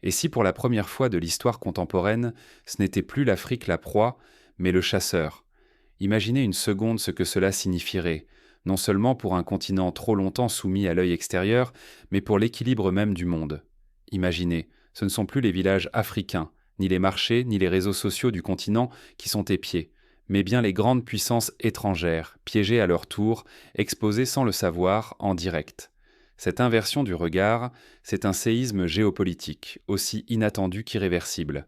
Et si pour la première fois de l'histoire contemporaine, ce n'était plus l'Afrique la proie, mais le chasseur? Imaginez une seconde ce que cela signifierait, non seulement pour un continent trop longtemps soumis à l'œil extérieur, mais pour l'équilibre même du monde. Imaginez, ce ne sont plus les villages africains, ni les marchés, ni les réseaux sociaux du continent qui sont épiés, mais bien les grandes puissances étrangères, piégées à leur tour, exposées sans le savoir, en direct. Cette inversion du regard, c'est un séisme géopolitique, aussi inattendu qu'irréversible.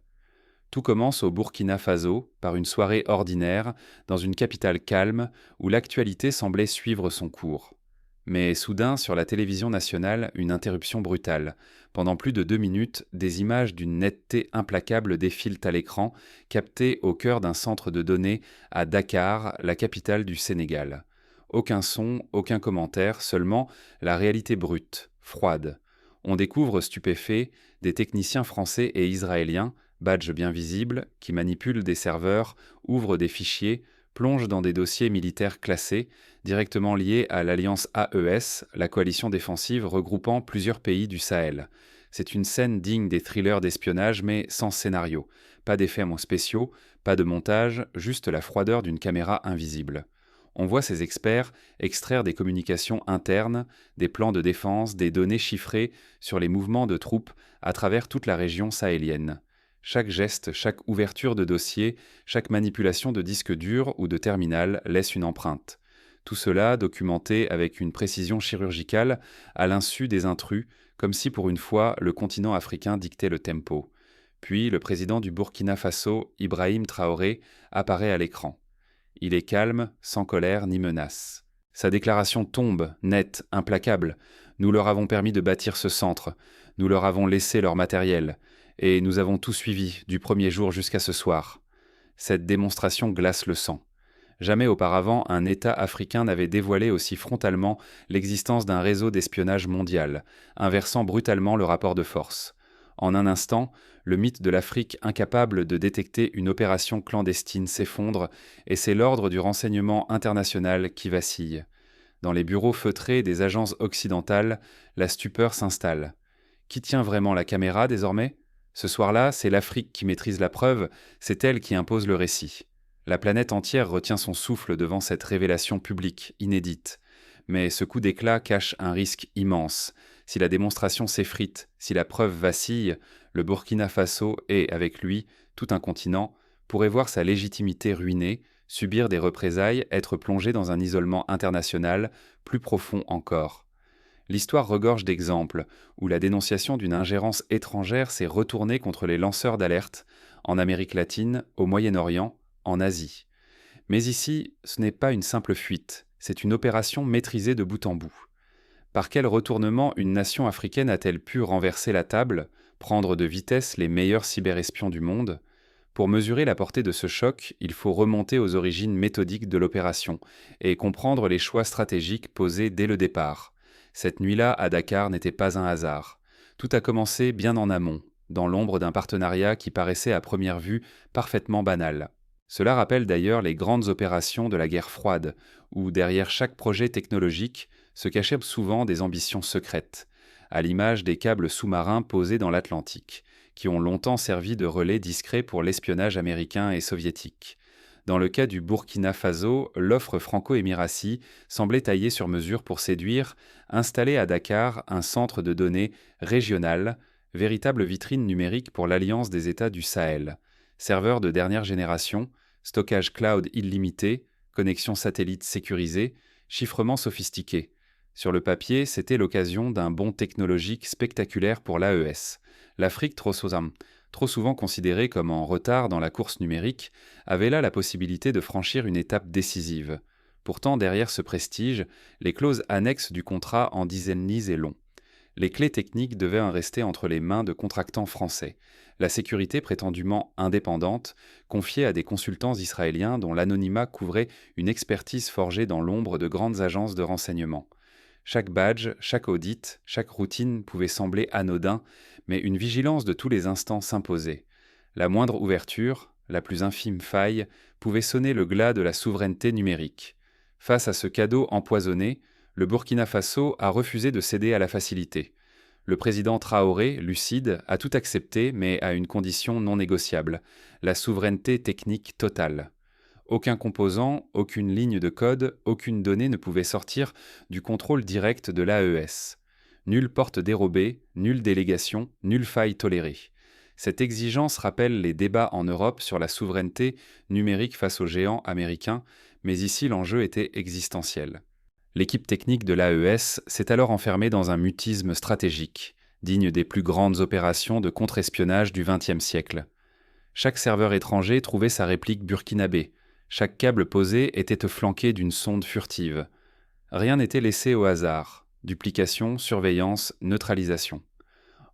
Tout commence au Burkina Faso, par une soirée ordinaire, dans une capitale calme, où l'actualité semblait suivre son cours. Mais soudain, sur la télévision nationale, une interruption brutale. Pendant plus de 2 minutes, des images d'une netteté implacable défilent à l'écran, captées au cœur d'un centre de données à Dakar, la capitale du Sénégal. Aucun son, aucun commentaire, seulement la réalité brute, froide. On découvre, stupéfait, des techniciens français et israéliens, badge bien visible, qui manipulent des serveurs, ouvrent des fichiers, plongent dans des dossiers militaires classés, directement liés à l'alliance AES, la coalition défensive regroupant plusieurs pays du Sahel. C'est une scène digne des thrillers d'espionnage, mais sans scénario. Pas d'effets spéciaux, pas de montage, juste la froideur d'une caméra invisible. On voit ces experts extraire des communications internes, des plans de défense, des données chiffrées sur les mouvements de troupes à travers toute la région sahélienne. Chaque geste, chaque ouverture de dossier, chaque manipulation de disque dur ou de terminal laisse une empreinte. Tout cela documenté avec une précision chirurgicale à l'insu des intrus, comme si pour une fois le continent africain dictait le tempo. Puis le président du Burkina Faso, Ibrahim Traoré, apparaît à l'écran. Il est calme, sans colère ni menace. Sa déclaration tombe, nette, implacable. Nous leur avons permis de bâtir ce centre. Nous leur avons laissé leur matériel. Et nous avons tout suivi, du premier jour jusqu'à ce soir. Cette démonstration glace le sang. Jamais auparavant un État africain n'avait dévoilé aussi frontalement l'existence d'un réseau d'espionnage mondial, inversant brutalement le rapport de force. En un instant, le mythe de l'Afrique incapable de détecter une opération clandestine s'effondre, et c'est l'ordre du renseignement international qui vacille. Dans les bureaux feutrés des agences occidentales, la stupeur s'installe. Qui tient vraiment la caméra désormais ? Ce soir-là, c'est l'Afrique qui maîtrise la preuve, c'est elle qui impose le récit. La planète entière retient son souffle devant cette révélation publique, inédite. Mais ce coup d'éclat cache un risque immense. Si la démonstration s'effrite, si la preuve vacille, le Burkina Faso et, avec lui, tout un continent, pourrait voir sa légitimité ruinée, subir des représailles, être plongé dans un isolement international plus profond encore. L'histoire regorge d'exemples où la dénonciation d'une ingérence étrangère s'est retournée contre les lanceurs d'alerte, en Amérique latine, au Moyen-Orient, en Asie. Mais ici, ce n'est pas une simple fuite, c'est une opération maîtrisée de bout en bout. Par quel retournement une nation africaine a-t-elle pu renverser la table, prendre de vitesse les meilleurs cyberespions du monde ? Pour mesurer la portée de ce choc, il faut remonter aux origines méthodiques de l'opération et comprendre les choix stratégiques posés dès le départ. Cette nuit-là, à Dakar, n'était pas un hasard. Tout a commencé bien en amont, dans l'ombre d'un partenariat qui paraissait à première vue parfaitement banal. Cela rappelle d'ailleurs les grandes opérations de la guerre froide, où derrière chaque projet technologique se cachaient souvent des ambitions secrètes, à l'image des câbles sous-marins posés dans l'Atlantique, qui ont longtemps servi de relais discret pour l'espionnage américain et soviétique. Dans le cas du Burkina Faso, l'offre franco-émirati semblait taillée sur mesure pour séduire, installer à Dakar un centre de données régional, véritable vitrine numérique pour l'Alliance des États du Sahel. Serveur de dernière génération, stockage cloud illimité, connexion satellite sécurisée, chiffrement sophistiqué. Sur le papier, c'était l'occasion d'un bond technologique spectaculaire pour l'AES. L'Afrique, trop souvent considérée comme en retard dans la course numérique, avait là la possibilité de franchir une étape décisive. Pourtant, derrière ce prestige, les clauses annexes du contrat en disaient et long. Les clés techniques devaient en rester entre les mains de contractants français. La sécurité prétendument indépendante, confiée à des consultants israéliens dont l'anonymat couvrait une expertise forgée dans l'ombre de grandes agences de renseignement. Chaque badge, chaque audit, chaque routine pouvait sembler anodin, mais une vigilance de tous les instants s'imposait. La moindre ouverture, la plus infime faille, pouvait sonner le glas de la souveraineté numérique. Face à ce cadeau empoisonné, le Burkina Faso a refusé de céder à la facilité. Le président Traoré, lucide, a tout accepté, mais à une condition non négociable, la souveraineté technique totale. Aucun composant, aucune ligne de code, aucune donnée ne pouvait sortir du contrôle direct de l'AES. Nulle porte dérobée, nulle délégation, nulle faille tolérée. Cette exigence rappelle les débats en Europe sur la souveraineté numérique face aux géants américains, mais ici l'enjeu était existentiel. L'équipe technique de l'AES s'est alors enfermée dans un mutisme stratégique, digne des plus grandes opérations de contre-espionnage du XXe siècle. Chaque serveur étranger trouvait sa réplique burkinabé. Chaque câble posé était flanqué d'une sonde furtive. Rien n'était laissé au hasard. Duplication, surveillance, neutralisation.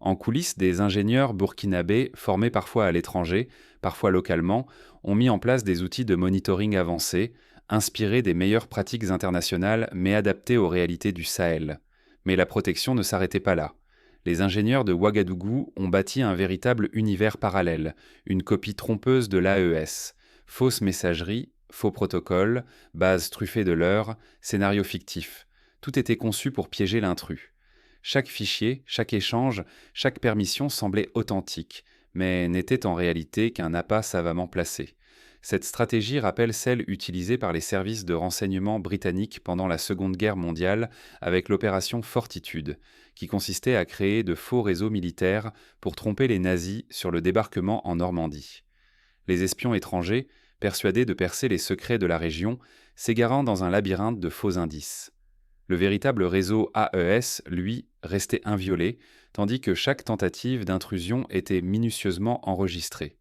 En coulisses, des ingénieurs burkinabés, formés parfois à l'étranger, parfois localement, ont mis en place des outils de monitoring avancés, inspirés des meilleures pratiques internationales mais adaptés aux réalités du Sahel. Mais la protection ne s'arrêtait pas là. Les ingénieurs de Ouagadougou ont bâti un véritable univers parallèle, une copie trompeuse de l'AES. Fausse messagerie, faux protocoles, bases truffées de leurres, scénarios fictifs. Tout était conçu pour piéger l'intrus. Chaque fichier, chaque échange, chaque permission semblait authentique, mais n'était en réalité qu'un appât savamment placé. Cette stratégie rappelle celle utilisée par les services de renseignement britanniques pendant la Seconde Guerre mondiale avec l'opération Fortitude, qui consistait à créer de faux réseaux militaires pour tromper les nazis sur le débarquement en Normandie. Les espions étrangers, persuadés de percer les secrets de la région, s'égarant dans un labyrinthe de faux indices. Le véritable réseau AES, lui, restait inviolé, tandis que chaque tentative d'intrusion était minutieusement enregistrée.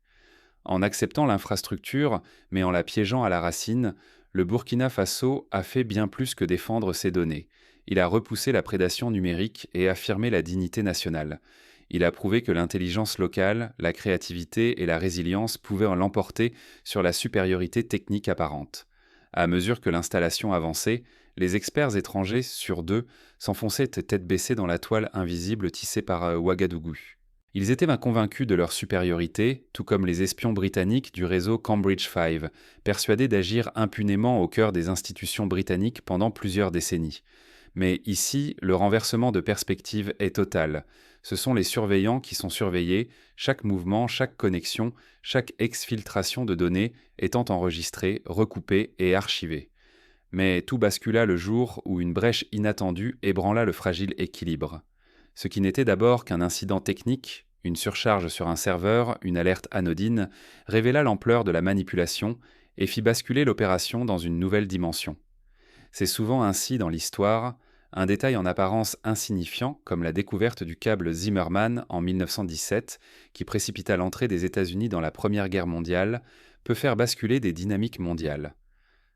En acceptant l'infrastructure, mais en la piégeant à la racine, le Burkina Faso a fait bien plus que défendre ses données. Il a repoussé la prédation numérique et affirmé la dignité nationale. Il a prouvé que l'intelligence locale, la créativité et la résilience pouvaient l'emporter sur la supériorité technique apparente. À mesure que l'installation avançait, les experts étrangers sur deux s'enfonçaient tête baissée dans la toile invisible tissée par Ouagadougou. Ils étaient convaincus de leur supériorité, tout comme les espions britanniques du réseau Cambridge 5, persuadés d'agir impunément au cœur des institutions britanniques pendant plusieurs décennies. Mais ici, le renversement de perspective est total. Ce sont les surveillants qui sont surveillés, chaque mouvement, chaque connexion, chaque exfiltration de données étant enregistrée, recoupée et archivée. Mais tout bascula le jour où une brèche inattendue ébranla le fragile équilibre. Ce qui n'était d'abord qu'un incident technique, une surcharge sur un serveur, une alerte anodine, révéla l'ampleur de la manipulation et fit basculer l'opération dans une nouvelle dimension. C'est souvent ainsi dans l'histoire, un détail en apparence insignifiant, comme la découverte du câble Zimmermann en 1917, qui précipita l'entrée des États-Unis dans la Première Guerre mondiale, peut faire basculer des dynamiques mondiales.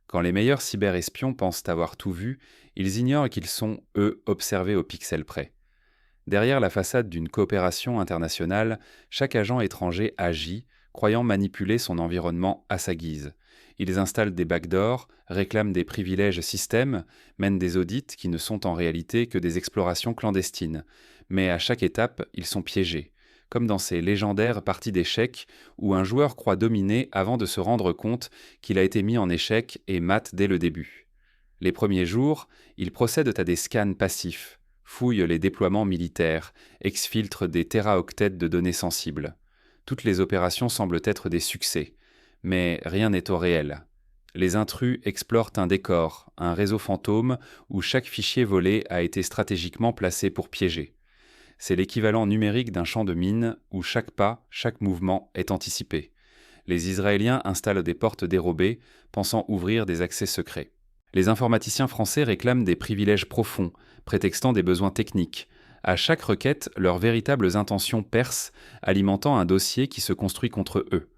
Quand les meilleurs cyberespions pensent avoir tout vu, ils ignorent qu'ils sont, eux, observés au pixel près. Derrière la façade d'une coopération internationale, chaque agent étranger agit, croyant manipuler son environnement à sa guise. Ils installent des backdoors, réclament des privilèges système, mènent des audits qui ne sont en réalité que des explorations clandestines. Mais à chaque étape, ils sont piégés, comme dans ces légendaires parties d'échecs où un joueur croit dominer avant de se rendre compte qu'il a été mis en échec et mate dès le début. Les premiers jours, ils procèdent à des scans passifs, fouillent les déploiements militaires, exfiltrent des téraoctets de données sensibles. Toutes les opérations semblent être des succès, mais rien n'est au réel. Les intrus explorent un décor, un réseau fantôme où chaque fichier volé a été stratégiquement placé pour piéger. C'est l'équivalent numérique d'un champ de mines où chaque pas, chaque mouvement est anticipé. Les Israéliens installent des portes dérobées, pensant ouvrir des accès secrets. Les informaticiens français réclament des privilèges profonds, prétextant des besoins techniques. À chaque requête, leurs véritables intentions percent, alimentant un dossier qui se construit contre eux.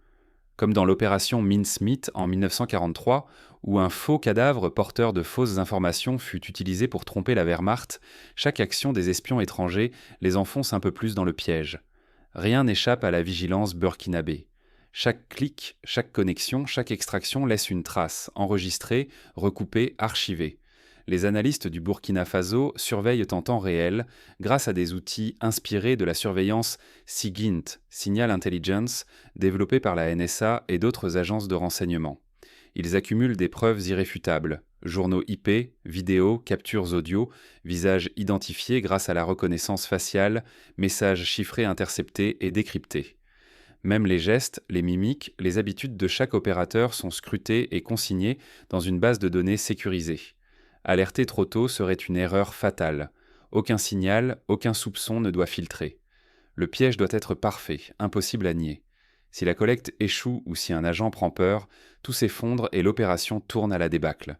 Comme dans l'opération Mincemeat en 1943, où un faux cadavre porteur de fausses informations fut utilisé pour tromper la Wehrmacht, chaque action des espions étrangers les enfonce un peu plus dans le piège. Rien n'échappe à la vigilance burkinabé. Chaque clic, chaque connexion, chaque extraction laisse une trace, enregistrée, recoupée, archivée. Les analystes du Burkina Faso surveillent en temps réel grâce à des outils inspirés de la surveillance SIGINT, Signal Intelligence, développée par la NSA et d'autres agences de renseignement. Ils accumulent des preuves irréfutables. Journaux IP, vidéos, captures audio, visages identifiés grâce à la reconnaissance faciale, messages chiffrés interceptés et décryptés. Même les gestes, les mimiques, les habitudes de chaque opérateur sont scrutés et consignés dans une base de données sécurisée. Alerter trop tôt serait une erreur fatale. Aucun signal, aucun soupçon ne doit filtrer. Le piège doit être parfait, impossible à nier. Si la collecte échoue ou si un agent prend peur, tout s'effondre et l'opération tourne à la débâcle.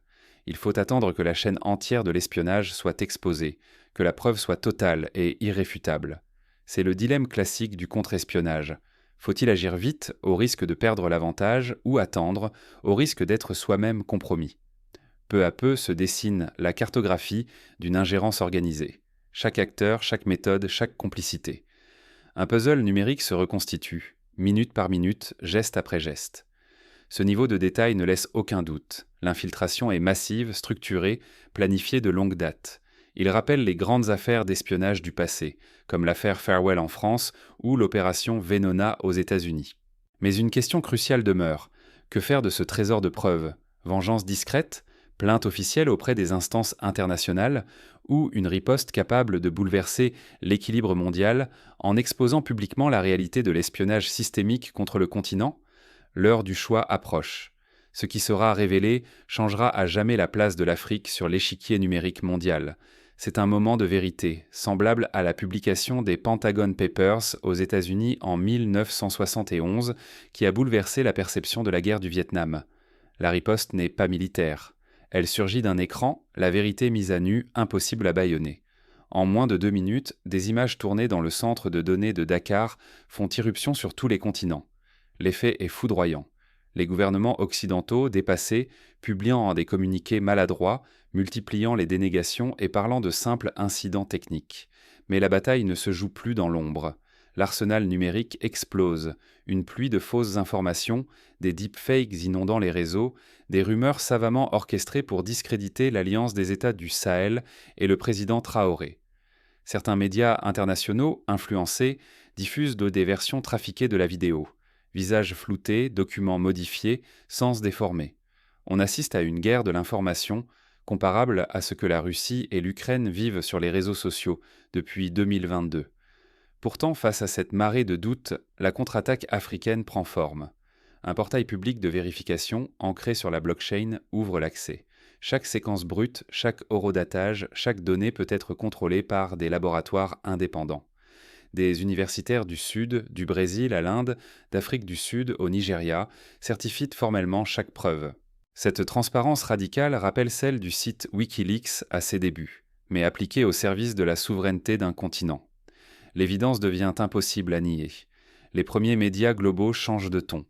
Il faut attendre que la chaîne entière de l'espionnage soit exposée, que la preuve soit totale et irréfutable. C'est le dilemme classique du contre-espionnage. Faut-il agir vite, au risque de perdre l'avantage, ou attendre, au risque d'être soi-même compromis? Peu à peu se dessine la cartographie d'une ingérence organisée. Chaque acteur, chaque méthode, chaque complicité. Un puzzle numérique se reconstitue, minute par minute, geste après geste. Ce niveau de détail ne laisse aucun doute. L'infiltration est massive, structurée, planifiée de longue date. Il rappelle les grandes affaires d'espionnage du passé, comme l'affaire Farewell en France ou l'opération Venona aux États-Unis. Mais une question cruciale demeure. Que faire de ce trésor de preuves? Vengeance discrète? Plainte officielle auprès des instances internationales? Ou une riposte capable de bouleverser l'équilibre mondial en exposant publiquement la réalité de l'espionnage systémique contre le continent? L'heure du choix approche. Ce qui sera révélé changera à jamais la place de l'Afrique sur l'échiquier numérique mondial. C'est un moment de vérité, semblable à la publication des Pentagon Papers aux États-Unis en 1971, qui a bouleversé la perception de la guerre du Vietnam. La riposte n'est pas militaire. Elle surgit d'un écran, la vérité mise à nu, impossible à bâillonner. En moins de 2 minutes, des images tournées dans le centre de données de Dakar font irruption sur tous les continents. L'effet est foudroyant. Les gouvernements occidentaux, dépassés, publiant des communiqués maladroits, multipliant les dénégations et parlant de simples incidents techniques. Mais la bataille ne se joue plus dans l'ombre. L'arsenal numérique explose, une pluie de fausses informations, des deepfakes inondant les réseaux, des rumeurs savamment orchestrées pour discréditer l'alliance des États du Sahel et le président Traoré. Certains médias internationaux, influencés, diffusent des versions trafiquées de la vidéo. Visages floutés, documents modifiés, sens déformés. On assiste à une guerre de l'information, comparable à ce que la Russie et l'Ukraine vivent sur les réseaux sociaux depuis 2022. Pourtant, face à cette marée de doutes, la contre-attaque africaine prend forme. Un portail public de vérification, ancré sur la blockchain, ouvre l'accès. Chaque séquence brute, chaque horodatage, chaque donnée peut être contrôlée par des laboratoires indépendants. Des universitaires du Sud, du Brésil à l'Inde, d'Afrique du Sud au Nigeria, certifient formellement chaque preuve. Cette transparence radicale rappelle celle du site Wikileaks à ses débuts, mais appliquée au service de la souveraineté d'un continent. L'évidence devient impossible à nier. Les premiers médias globaux changent de ton.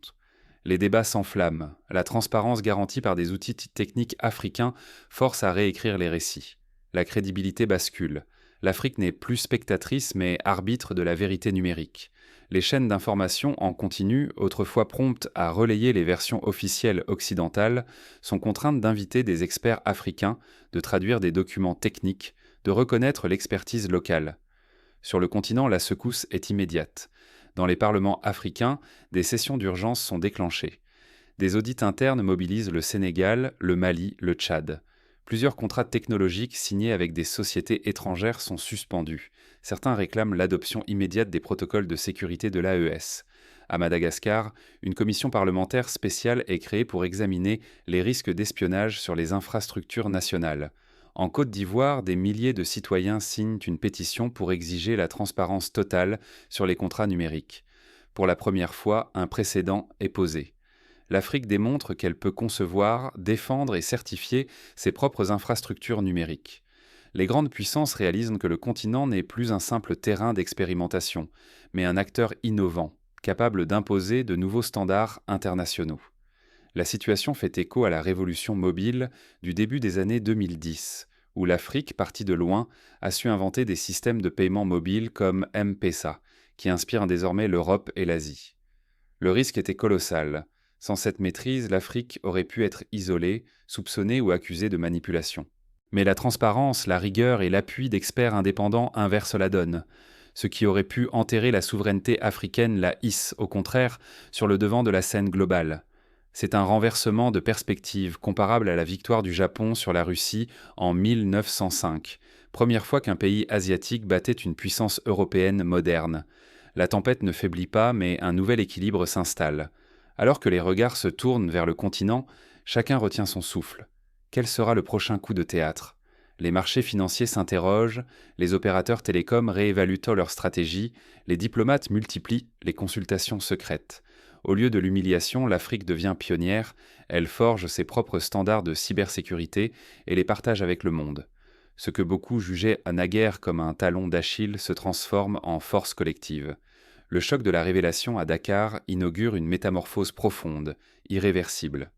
Les débats s'enflamment. La transparence garantie par des outils techniques africains force à réécrire les récits. La crédibilité bascule. L'Afrique n'est plus spectatrice mais arbitre de la vérité numérique. Les chaînes d'information en continu, autrefois promptes à relayer les versions officielles occidentales, sont contraintes d'inviter des experts africains, de traduire des documents techniques, de reconnaître l'expertise locale. Sur le continent, la secousse est immédiate. Dans les parlements africains, des sessions d'urgence sont déclenchées. Des audits internes mobilisent le Sénégal, le Mali, le Tchad. Plusieurs contrats technologiques signés avec des sociétés étrangères sont suspendus. Certains réclament l'adoption immédiate des protocoles de sécurité de l'AES. À Madagascar, une commission parlementaire spéciale est créée pour examiner les risques d'espionnage sur les infrastructures nationales. En Côte d'Ivoire, des milliers de citoyens signent une pétition pour exiger la transparence totale sur les contrats numériques. Pour la première fois, un précédent est posé. L'Afrique démontre qu'elle peut concevoir, défendre et certifier ses propres infrastructures numériques. Les grandes puissances réalisent que le continent n'est plus un simple terrain d'expérimentation, mais un acteur innovant, capable d'imposer de nouveaux standards internationaux. La situation fait écho à la révolution mobile du début des années 2010, où l'Afrique, partie de loin, a su inventer des systèmes de paiement mobile comme M-Pesa, qui inspirent désormais l'Europe et l'Asie. Le risque était colossal. Sans cette maîtrise, l'Afrique aurait pu être isolée, soupçonnée ou accusée de manipulation. Mais la transparence, la rigueur et l'appui d'experts indépendants inversent la donne. Ce qui aurait pu enterrer la souveraineté africaine la hisse, au contraire, sur le devant de la scène globale. C'est un renversement de perspective comparable à la victoire du Japon sur la Russie en 1905, première fois qu'un pays asiatique battait une puissance européenne moderne. La tempête ne faiblit pas, mais un nouvel équilibre s'installe. Alors que les regards se tournent vers le continent, chacun retient son souffle. Quel sera le prochain coup de théâtre ? Les marchés financiers s'interrogent, les opérateurs télécoms réévaluent leur stratégie, les diplomates multiplient les consultations secrètes. Au lieu de l'humiliation, l'Afrique devient pionnière, elle forge ses propres standards de cybersécurité et les partage avec le monde. Ce que beaucoup jugeaient naguère comme un talon d'Achille se transforme en force collective. Le choc de la révélation à Dakar inaugure une métamorphose profonde, irréversible.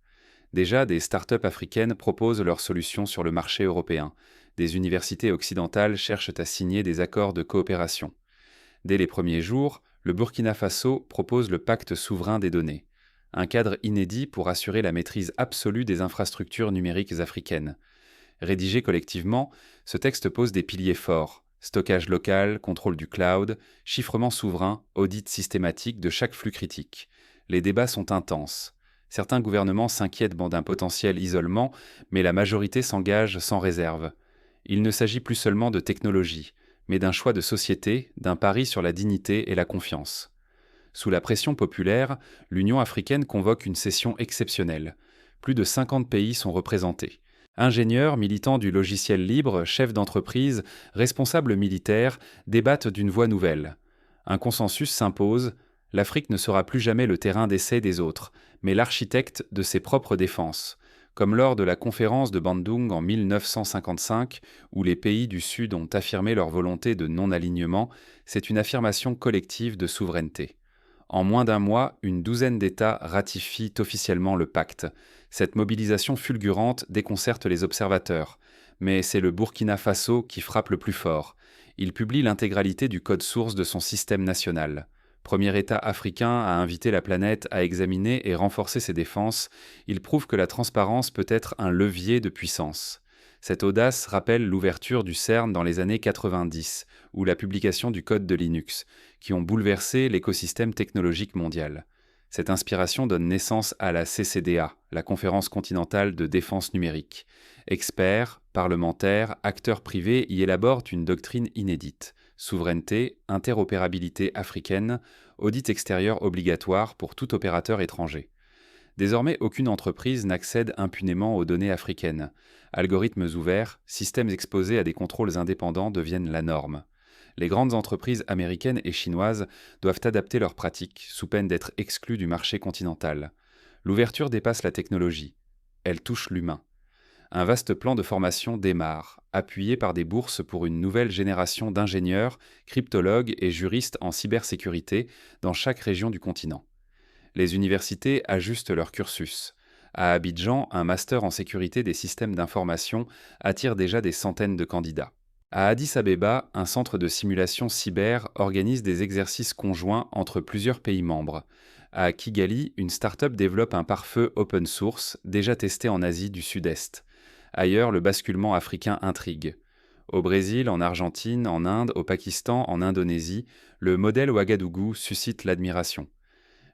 Déjà, des start-up africaines proposent leurs solutions sur le marché européen. Des universités occidentales cherchent à signer des accords de coopération. Dès les premiers jours, le Burkina Faso propose le pacte souverain des données, un cadre inédit pour assurer la maîtrise absolue des infrastructures numériques africaines. Rédigé collectivement, ce texte pose des piliers forts: stockage local, contrôle du cloud, chiffrement souverain, audit systématique de chaque flux critique. Les débats sont intenses. Certains gouvernements s'inquiètent d'un potentiel isolement, mais la majorité s'engage sans réserve. Il ne s'agit plus seulement de technologie, mais d'un choix de société, d'un pari sur la dignité et la confiance. Sous la pression populaire, l'Union africaine convoque une session exceptionnelle. Plus de 50 pays sont représentés. Ingénieurs, militants du logiciel libre, chefs d'entreprise, responsables militaires débattent d'une voie nouvelle. Un consensus s'impose: l'Afrique ne sera plus jamais le terrain d'essai des autres, mais l'architecte de ses propres défenses. Comme lors de la conférence de Bandung en 1955, où les pays du Sud ont affirmé leur volonté de non-alignement, c'est une affirmation collective de souveraineté. En moins d'un mois, une douzaine d'États ratifient officiellement le pacte. Cette mobilisation fulgurante déconcerte les observateurs. Mais c'est le Burkina Faso qui frappe le plus fort. Il publie l'intégralité du code source de son système national. Premier État africain à inviter la planète à examiner et renforcer ses défenses, il prouve que la transparence peut être un levier de puissance. Cette audace rappelle l'ouverture du CERN dans les années 90, ou la publication du code de Linux, qui ont bouleversé l'écosystème technologique mondial. Cette inspiration donne naissance à la CCDA, la Conférence continentale de défense numérique. Experts, parlementaires, acteurs privés y élaborent une doctrine inédite: souveraineté, interopérabilité africaine, audit extérieur obligatoire pour tout opérateur étranger. Désormais, aucune entreprise n'accède impunément aux données africaines. Algorithmes ouverts, systèmes exposés à des contrôles indépendants deviennent la norme. Les grandes entreprises américaines et chinoises doivent adapter leurs pratiques, sous peine d'être exclues du marché continental. L'ouverture dépasse la technologie. Elle touche l'humain. Un vaste plan de formation démarre, appuyé par des bourses pour une nouvelle génération d'ingénieurs, cryptologues et juristes en cybersécurité dans chaque région du continent. Les universités ajustent leur cursus. À Abidjan, un master en sécurité des systèmes d'information attire déjà des centaines de candidats. À Addis Abeba, un centre de simulation cyber organise des exercices conjoints entre plusieurs pays membres. À Kigali, une start-up développe un pare-feu open source déjà testé en Asie du Sud-Est. Ailleurs, le basculement africain intrigue. Au Brésil, en Argentine, en Inde, au Pakistan, en Indonésie, le modèle Ouagadougou suscite l'admiration.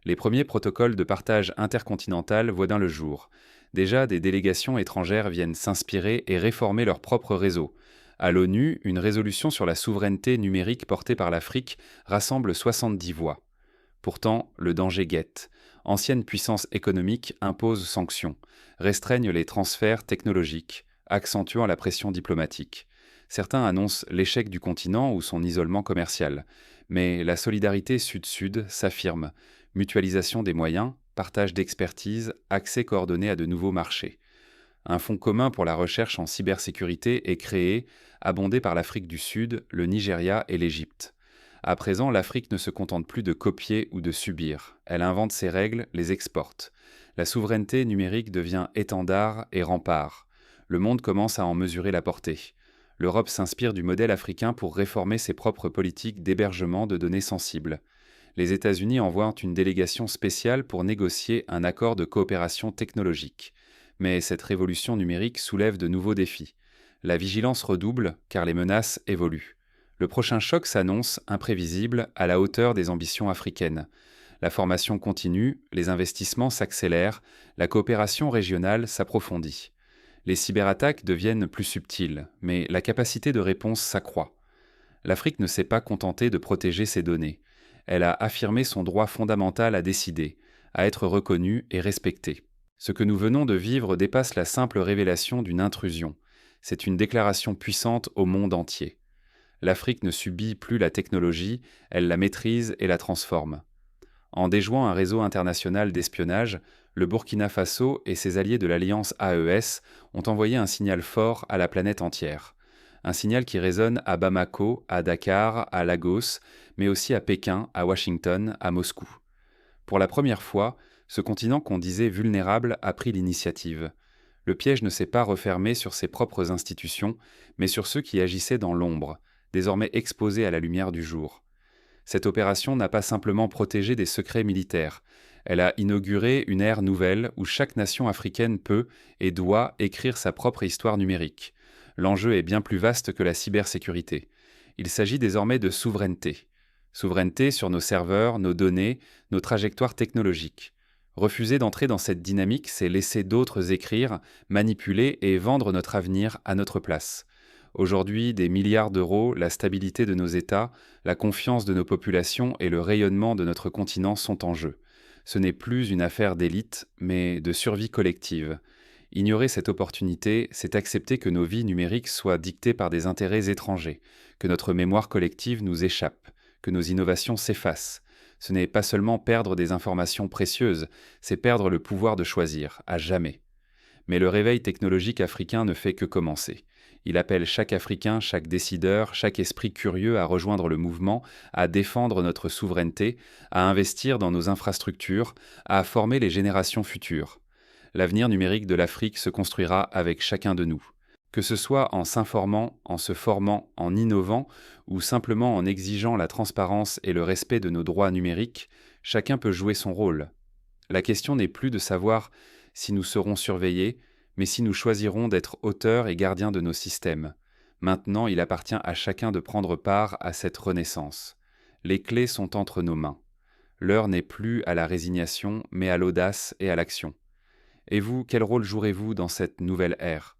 Les premiers protocoles de partage intercontinental voient le jour. Déjà, des délégations étrangères viennent s'inspirer et réformer leur propre réseau. À l'ONU, une résolution sur la souveraineté numérique portée par l'Afrique rassemble 70 voix. Pourtant, le danger guette. Anciennes puissances économiques imposent sanctions, restreignent les transferts technologiques, accentuant la pression diplomatique. Certains annoncent l'échec du continent ou son isolement commercial. Mais la solidarité Sud-Sud s'affirme. Mutualisation des moyens, partage d'expertise, accès coordonné à de nouveaux marchés. Un fonds commun pour la recherche en cybersécurité est créé, abondé par l'Afrique du Sud, le Nigeria et l'Égypte. À présent, l'Afrique ne se contente plus de copier ou de subir. Elle invente ses règles, les exporte. La souveraineté numérique devient étendard et rempart. Le monde commence à en mesurer la portée. L'Europe s'inspire du modèle africain pour réformer ses propres politiques d'hébergement de données sensibles. Les États-Unis envoient une délégation spéciale pour négocier un accord de coopération technologique. Mais cette révolution numérique soulève de nouveaux défis. La vigilance redouble car les menaces évoluent. Le prochain choc s'annonce imprévisible, à la hauteur des ambitions africaines. La formation continue, les investissements s'accélèrent, la coopération régionale s'approfondit. Les cyberattaques deviennent plus subtiles, mais la capacité de réponse s'accroît. L'Afrique ne s'est pas contentée de protéger ses données. Elle a affirmé son droit fondamental à décider, à être reconnue et respectée. Ce que nous venons de vivre dépasse la simple révélation d'une intrusion. C'est une déclaration puissante au monde entier. L'Afrique ne subit plus la technologie, elle la maîtrise et la transforme. En déjouant un réseau international d'espionnage, le Burkina Faso et ses alliés de l'alliance AES ont envoyé un signal fort à la planète entière. Un signal qui résonne à Bamako, à Dakar, à Lagos, mais aussi à Pékin, à Washington, à Moscou. Pour la première fois, ce continent qu'on disait vulnérable a pris l'initiative. Le piège ne s'est pas refermé sur ses propres institutions, mais sur ceux qui agissaient dans l'ombre, désormais exposés à la lumière du jour. Cette opération n'a pas simplement protégé des secrets militaires, elle a inauguré une ère nouvelle où chaque nation africaine peut et doit écrire sa propre histoire numérique. L'enjeu est bien plus vaste que la cybersécurité. Il s'agit désormais de souveraineté. Souveraineté sur nos serveurs, nos données, nos trajectoires technologiques. Refuser d'entrer dans cette dynamique, c'est laisser d'autres écrire, manipuler et vendre notre avenir à notre place. Aujourd'hui, des milliards d'euros, la stabilité de nos États, la confiance de nos populations et le rayonnement de notre continent sont en jeu. Ce n'est plus une affaire d'élite, mais de survie collective. Ignorer cette opportunité, c'est accepter que nos vies numériques soient dictées par des intérêts étrangers, que notre mémoire collective nous échappe, que nos innovations s'effacent. Ce n'est pas seulement perdre des informations précieuses, c'est perdre le pouvoir de choisir, à jamais. Mais le réveil technologique africain ne fait que commencer. Il appelle chaque Africain, chaque décideur, chaque esprit curieux à rejoindre le mouvement, à défendre notre souveraineté, à investir dans nos infrastructures, à former les générations futures. L'avenir numérique de l'Afrique se construira avec chacun de nous. Que ce soit en s'informant, en se formant, en innovant, ou simplement en exigeant la transparence et le respect de nos droits numériques, chacun peut jouer son rôle. La question n'est plus de savoir si nous serons surveillés, mais si nous choisirons d'être auteurs et gardiens de nos systèmes. Maintenant, il appartient à chacun de prendre part à cette renaissance. Les clés sont entre nos mains. L'heure n'est plus à la résignation, mais à l'audace et à l'action. Et vous, quel rôle jouerez-vous dans cette nouvelle ère ?